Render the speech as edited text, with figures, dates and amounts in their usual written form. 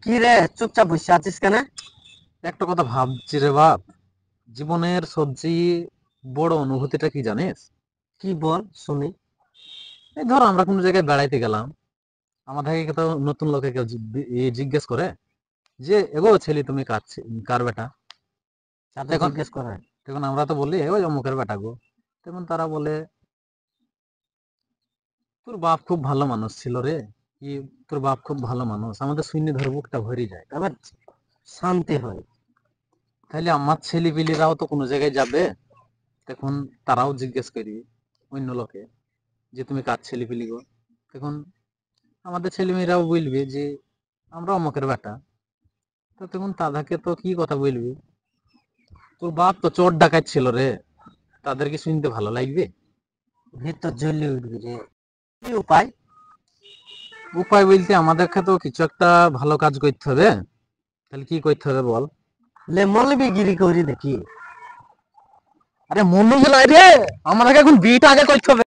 কি রে, চুপচাপ বসে আছিস কেন? একটা কথা ভাবছি রে বাপ। জীবনের সবচেয়ে বড় অনুভূতিটা কি জানিস? কি বল শুনি। এই ধর আমরা কোনো জায়গায় বেড়াইতে গেলাম, আমাদেরকে তো নতুন লোকে কেউ জিজ্ঞেস করে যে এগো ছেলে তুমি কার বেটা। তাতে তখন জিজ্ঞেস করে? তখন আমরা তো বলি ওই অমুকের বেটা গো। তখন তারা বলে তোর বাপ খুব ভালো মানুষ ছিল রে, কি তোর বাপ খুব ভালো মানুষ, আমাদের শূন্য ধরে বুকটা ভরে যায়। আবার শান্তি হয়। তাহলে আমার ছেলেপিলেরাও তো কোনো জায়গায় যাবে, তখন তারাও জিজ্ঞেস করবে অন্য লোকে যে তুমি কার ছেলেপিলি গো। তখন আমাদের ছেলেমেয়েরাও বলবে যে আমরা অমুকের বেটা। তো তখন তাদেরকে তো কি কথা বলবি, তোর বাপ তো চোর ডাকাত ছিল রে, তাদেরকে শুনতে ভালো লাগবে? ভিতর জ্বলে উঠবি রে। কি উপায়? উপায় বলতে আমাদেরকে তো কিছু একটা ভালো কাজ করতে হবে। তাহলে কি করতে হবে বল? লে মৌলবিগিরি করি নাকি? আরে মনে গেল রে, আমাদেরকে এখন বিয়েটা আগে করতে হবে।